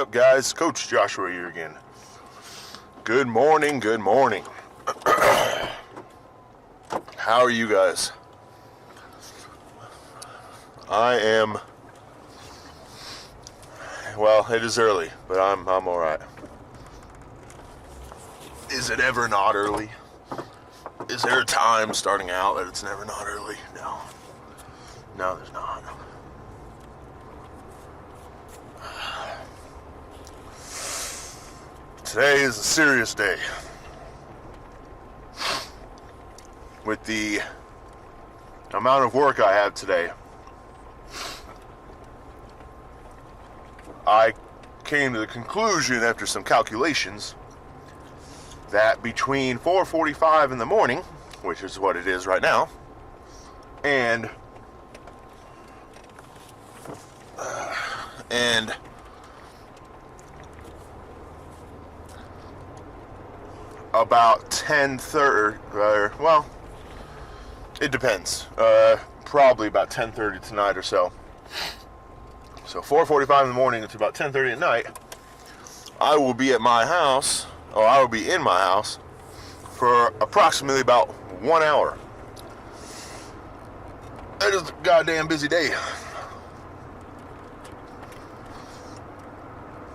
up, guys? Coach Joshua here again. Good morning, good morning. How are you guys? Well, it is early, but I'm alright. Is it ever not early? Is there a time starting out that it's never not early? No. No, there's not. Today is a serious day. With the amount of work I have today, I came to the conclusion after some calculations that between 4:45 in the morning, which is what it is right now, and about 10:30, well, it depends. Probably about 10:30 tonight or so. So 4:45 in the morning to about 10:30 at night, I will be at my house, or I will be in my house for approximately about 1 hour. That is a goddamn busy day.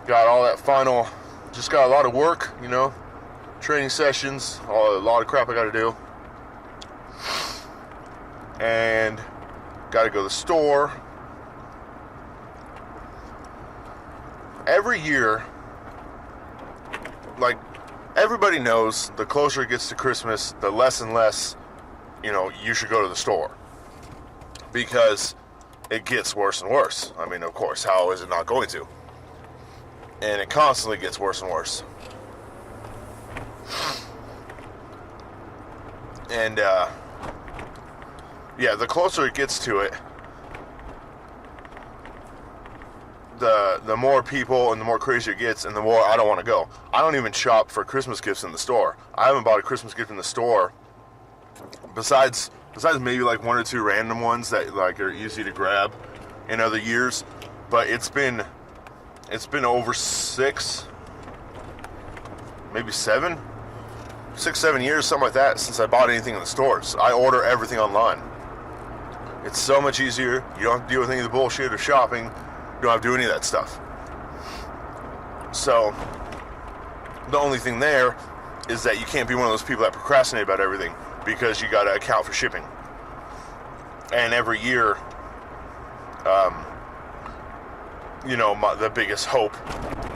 Got all that final, just got a lot of work, training sessions, a lot of crap I got to do. And got to go to the store. Every year, like, everybody knows the closer it gets to Christmas, the less and less, you should go to the store. Because it gets worse and worse. I mean, of course, how is it not going to? And it constantly gets worse and worse. And, yeah, the closer it gets to it, the more people and the more crazy it gets, and the more I don't want to go. I don't even shop for Christmas gifts in the store. I haven't bought a Christmas gift in the store besides maybe like one or two random ones that like are easy to grab in other years. But it's been over 6, maybe 7 years, something like that, since I bought anything in the stores. I order everything online. It's so much easier. You don't have to deal with any of the bullshit of shopping. You don't have to do any of that stuff. So, the only thing there is that you can't be one of those people that procrastinate about everything, because you got to account for shipping. And every year, the biggest hope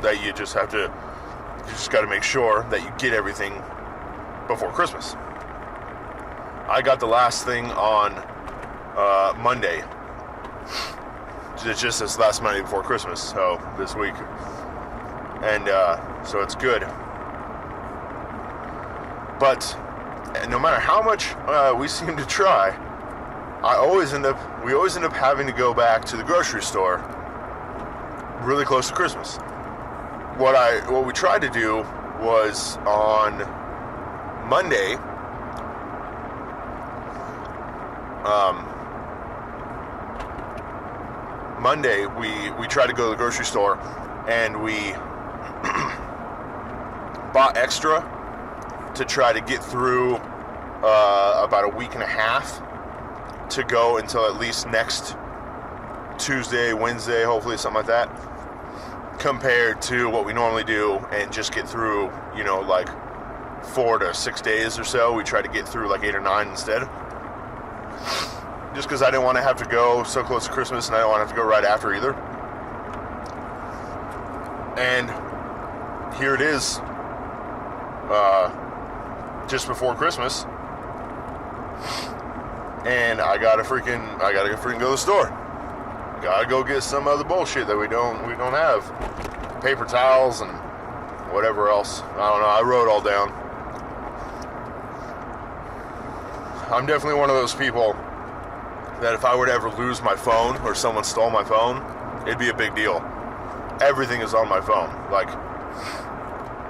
that you just got to make sure that you get everything before Christmas. I got the last thing on Monday. It's just this last Monday before Christmas, so this week. And so it's good. But no matter how much we seem to try, we always end up having to go back to the grocery store really close to Christmas. What we tried to do was on Monday, we tried to go to the grocery store, and we bought extra to try to get through about a week and a half to go until at least next Tuesday, Wednesday, hopefully something like that, compared to what we normally do and just get through, like 4 to 6 days or so. We tried to get through like 8 or 9 instead. Just because I didn't want to have to go so close to Christmas, and I don't want to have to go right after either. And here it is, just before Christmas, and I gotta freaking go to the store. Gotta go get some other bullshit that we don't have. Paper towels and whatever else. I don't know. I wrote it all down. I'm definitely one of those people that if I were to ever lose my phone or someone stole my phone, it'd be a big deal. Everything is on my phone. Like,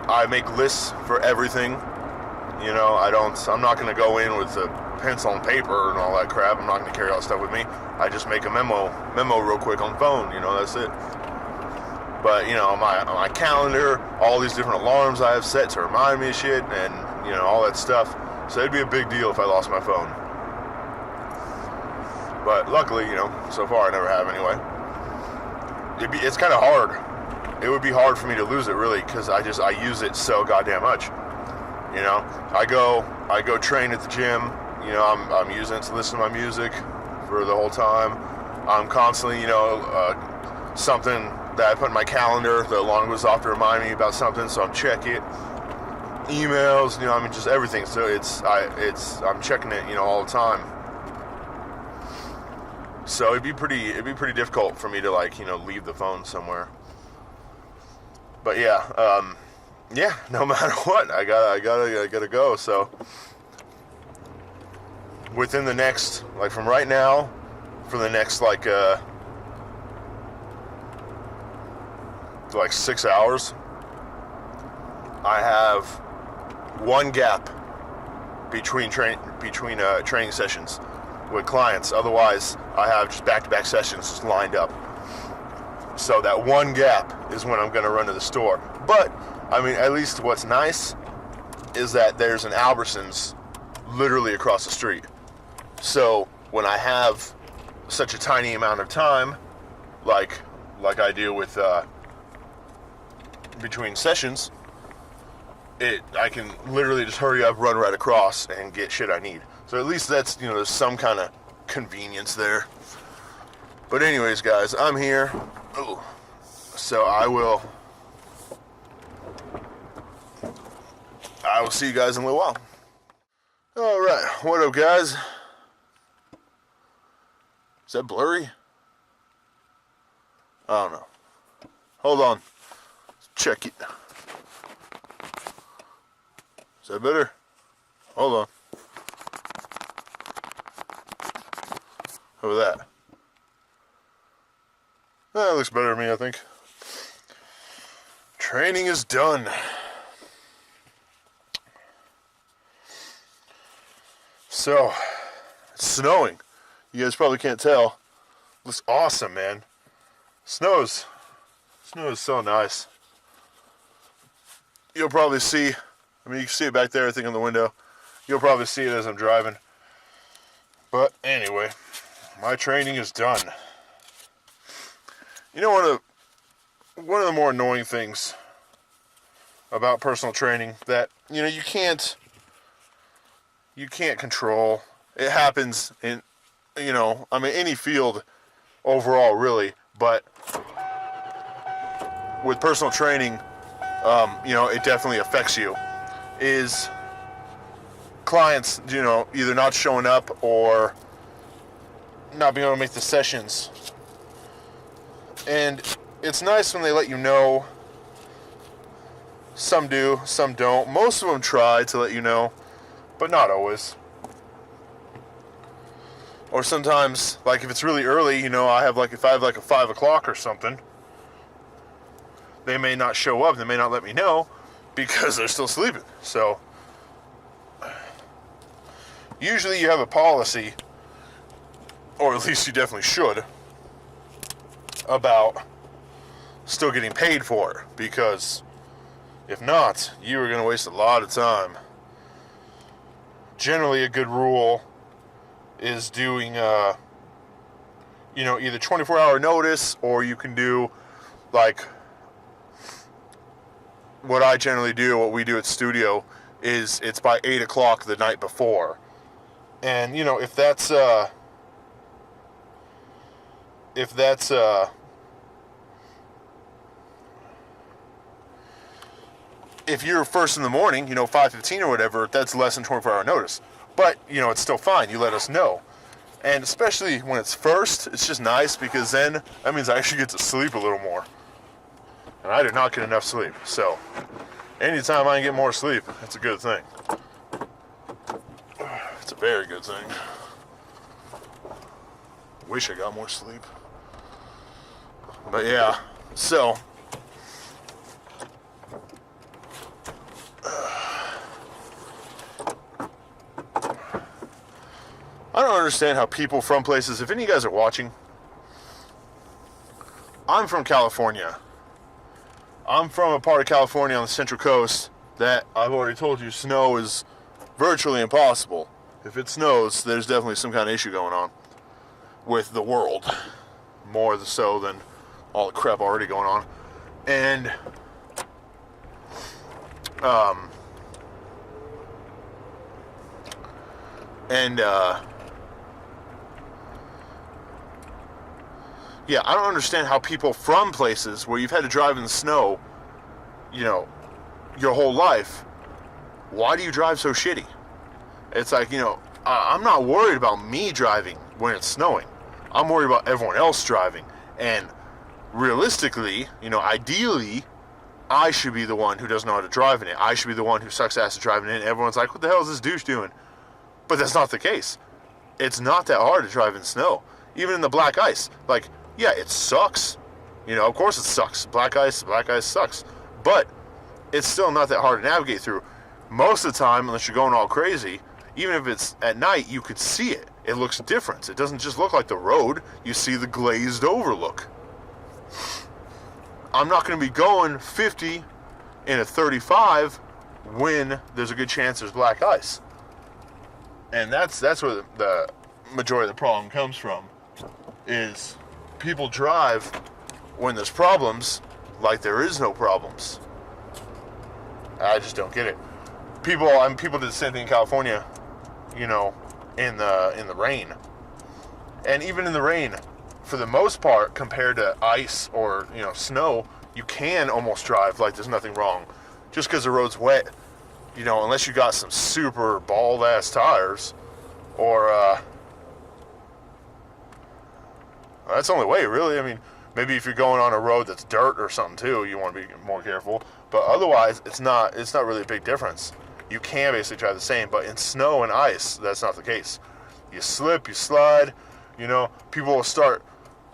I make lists for everything. I'm not going to go in with a pencil and paper and all that crap. I'm not going to carry all that stuff with me. I just make a memo real quick on the phone. That's it. But, you know, on my calendar, all these different alarms I have set to remind me of shit and, you know, all that stuff. So it'd be a big deal if I lost my phone. But luckily, you know, so far I never have anyway. It's kind of hard. It would be hard for me to lose it, really, because I use it so goddamn much. You know, I go train at the gym. You know, I'm using it to listen to my music for the whole time. I'm constantly, you know, something that I put in my calendar, the alarm goes off to remind me about something, so I'm checking it. Emails, you know, I mean, just everything. So I'm checking it, you know, all the time. So it'd be pretty difficult for me to, like, you know, leave the phone somewhere. But yeah, no matter what, I gotta go. So within the next, like, from right now, for the next like 6 hours, I have one gap between training sessions with clients. Otherwise, I have just back-to-back sessions just lined up. So that one gap is when I'm going to run to the store. But, I mean, at least what's nice is that there's an Albertsons literally across the street. So when I have such a tiny amount of time, like I do with between sessions, I can literally just hurry up, run right across, and get shit I need. So at least that's, you know, there's some kind of convenience there. But anyways, guys, I'm here. Ooh. So I will see you guys in a little while. All right, what up, guys? Is that blurry? I don't know. Hold on. Let's check it. Is that better? Hold on. How about that? That looks better to me, I think. Training is done. So, it's snowing. You guys probably can't tell. Looks awesome, man. Snow is so nice. You'll probably see, I mean, you can see it back there, I think, on the window. You'll probably see it as I'm driving. But anyway, my training is done. You know, one of the more annoying things about personal training that, you know, you can't control. It happens in, you know, I mean, any field overall, really, but with personal training, you know, it definitely affects you, is clients, you know, either not showing up or not being able to make the sessions. And it's nice when they let you know. Some do, some don't. Most of them try to let you know, but not always. Or sometimes, like, if it's really early, you know, if I have like a 5 o'clock or something, they may not show up. They may not let me know because they're still sleeping. So usually you have a policy, or at least you definitely should, about still getting paid for it, because if not, you are going to waste a lot of time. Generally, a good rule is doing, you know, either 24-hour notice, or you can do, like, what I generally do, what we do at studio, is it's by 8 o'clock the night before. And, you know, if you're first in the morning, you know, 5:15 or whatever, that's less than 24-hour notice. But, you know, it's still fine. You let us know. And especially when it's first, it's just nice, because then that means I actually get to sleep a little more. And I did not get enough sleep. So anytime I can get more sleep, that's a good thing. It's a very good thing. Wish I got more sleep. But yeah, so I don't understand how people from places, if any of you guys are watching, I'm from California, I'm from a part of California on the Central Coast that I've already told you snow is virtually impossible. If it snows, there's definitely some kind of issue going on with the world, more so than all the crap already going on. And yeah, I don't understand how people from places where you've had to drive in the snow, you know, your whole life, why do you drive so shitty? It's like, you know, I'm not worried about me driving when it's snowing. I'm worried about everyone else driving. And realistically, you know, ideally, I should be the one who doesn't know how to drive in it. I should be the one who sucks ass at driving in it. Everyone's like, what the hell is this douche doing? But that's not the case. It's not that hard to drive in snow. Even in the black ice. Like, yeah, it sucks. You know, of course it sucks. Black ice sucks. But it's still not that hard to navigate through. Most of the time, unless you're going all crazy, even if it's at night, you could see it. It looks different. It doesn't just look like the road. You see the glazed over look. I'm not going to be going 50 in a 35 when there's a good chance there's black ice. And that's where the majority of the problem comes from, is people drive when there's problems like there is no problems. I just don't get it. People did the same thing in California, you know, in the rain. And even in the rain, for the most part, compared to ice or, you know, snow, you can almost drive like there's nothing wrong. Just because the road's wet, you know, unless you got some super bald-ass tires, or, that's the only way, really. I mean, maybe if you're going on a road that's dirt or something, too, you want to be more careful. But otherwise, it's not really a big difference. You can basically drive the same, but in snow and ice, that's not the case. You slip, you slide, you know, people will start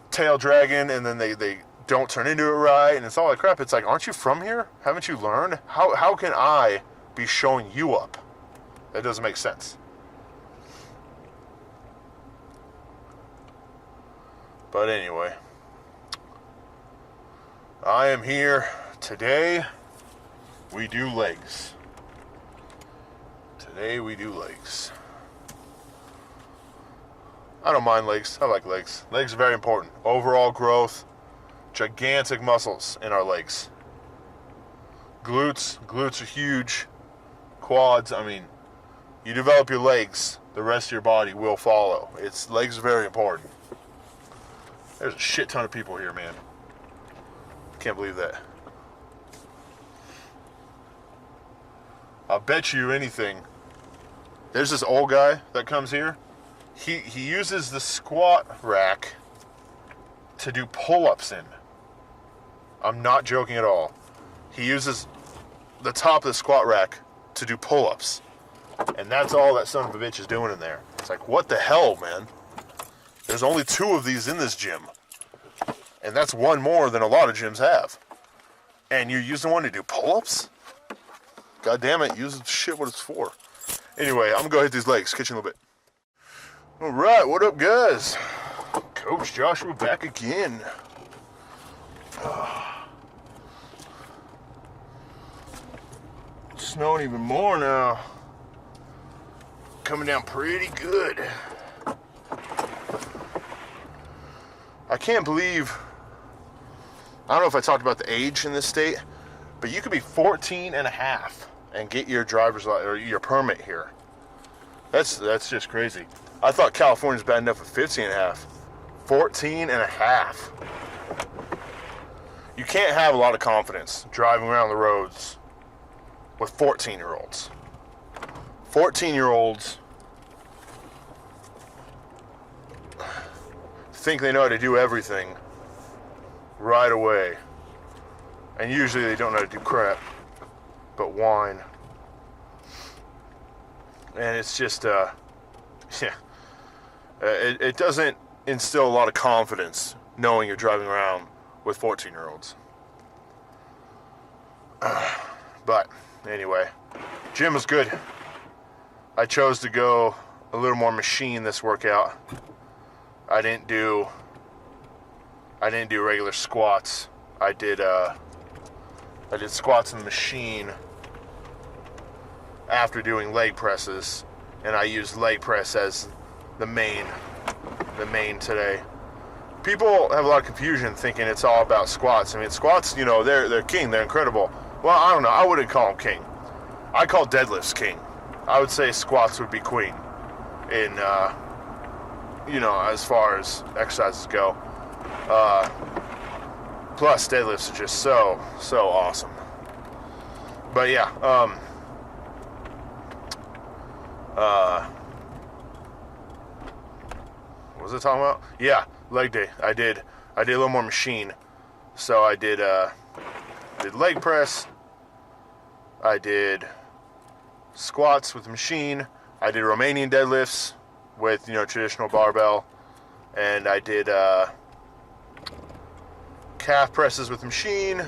tail dragging, and then they don't turn into it right, and it's all that crap. It's like, aren't you from here? Haven't you learned? How can I be showing you up? That doesn't make sense. But anyway, I am here. Today, we do legs. Today we do legs. I don't mind legs. I like legs. Legs are very important. Overall growth, gigantic muscles in our legs. Glutes are huge. Quads, I mean, you develop your legs, the rest of your body will follow. Legs are very important. There's a shit ton of people here, man. Can't believe that. I'll bet you anything. There's this old guy that comes here. He uses the squat rack to do pull-ups in. I'm not joking at all. He uses the top of the squat rack to do pull-ups. And that's all that son of a bitch is doing in there. It's like, what the hell, man? There's only 2 of these in this gym. And that's one more than a lot of gyms have. And you're using one to do pull-ups? God damn it, use the shit what it's for. Anyway, I'm gonna go hit these legs. Catch you in a little bit. Alright, what up, guys? Coach Joshua back again. It's snowing even more now. Coming down pretty good. I can't believe, I don't know if I talked about the age in this state, but you could be 14 and a half and get your driver's license or your permit here. That's just crazy. I thought California's bad enough at 15 and a half. 14 and a half. You can't have a lot of confidence driving around the roads with 14-year-olds. 14-year-olds think they know how to do everything right away. And usually they don't know how to do crap but whine. And it's just, it doesn't instill a lot of confidence knowing you're driving around with 14-year-olds. But anyway, gym was good. I chose to go a little more machine this workout. I didn't do regular squats. I did I did squats in the machine after doing leg presses, and I used leg press as the main today. People have a lot of confusion thinking it's all about squats. I mean, squats, you know, they're king, they're incredible. Well, I don't know, I wouldn't call them king. I call deadlifts king. I would say squats would be queen in, you know, as far as exercises go. Plus, deadlifts are just so awesome. But yeah, what was I talking about? Yeah, leg day. I did a little more machine. So I did leg press. I did squats with the machine. I did Romanian deadlifts with, you know, traditional barbell. And I did calf presses with the machine.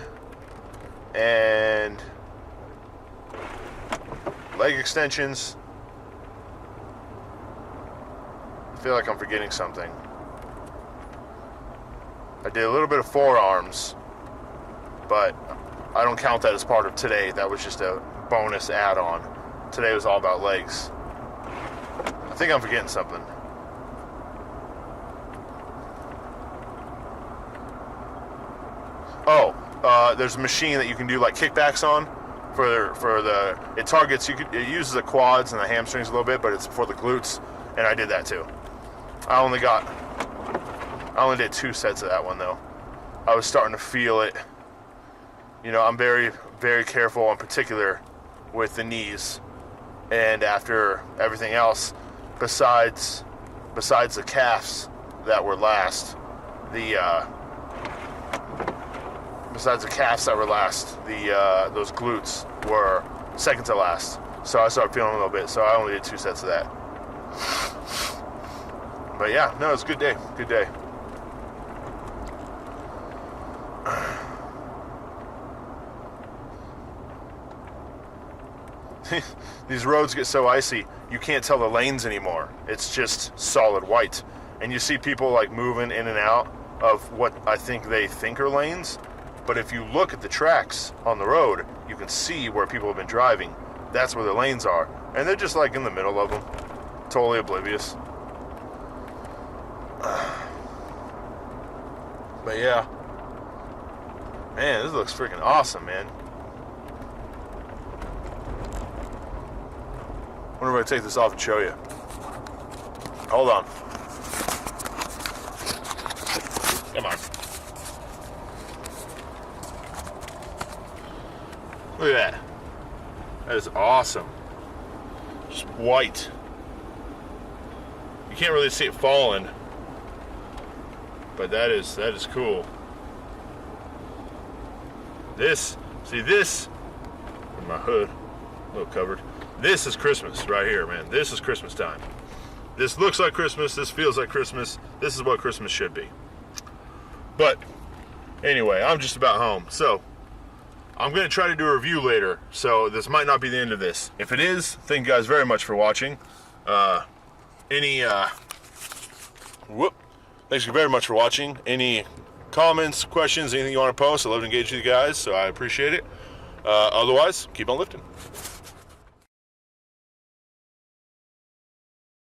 And leg extensions. I feel like I'm forgetting something. I did a little bit of forearms, but I don't count that as part of today. That was just a bonus add-on. Today was all about legs. I think I'm forgetting something. Oh, there's a machine that you can do like kickbacks on for the. It targets it uses the quads and the hamstrings a little bit, but it's for the glutes, and I did that too. I only did 2 sets of that one though. I was starting to feel it. You know, I'm very, very careful in particular with the knees. And after everything else, besides the calves that were last, those glutes were second to last. So I started feeling a little bit. So I only did 2 sets of that. But yeah, no, it's a good day. Good day. These roads get so icy, you can't tell the lanes anymore. It's just solid white. And you see people like moving in and out of what I think they think are lanes. But if you look at the tracks on the road, you can see where people have been driving. That's where the lanes are. And they're just like in the middle of them. Totally oblivious. But yeah. Man, this looks freaking awesome, man. Wonder if I take this off and show you. Hold on. Come on. Look at that. That is awesome. Just white. You can't really see it falling, but that is cool. This with my hood a little covered. This is Christmas right here, man. This is Christmas time. This looks like Christmas. This feels like Christmas. This is what Christmas should be. But anyway, I'm just about home. So I'm going to try to do a review later. So this might not be the end of this. If it is, thank you guys very much for watching. Thanks very much for watching. Any comments, questions, anything you want to post, I love to engage with you guys, so I appreciate it. Otherwise, keep on lifting.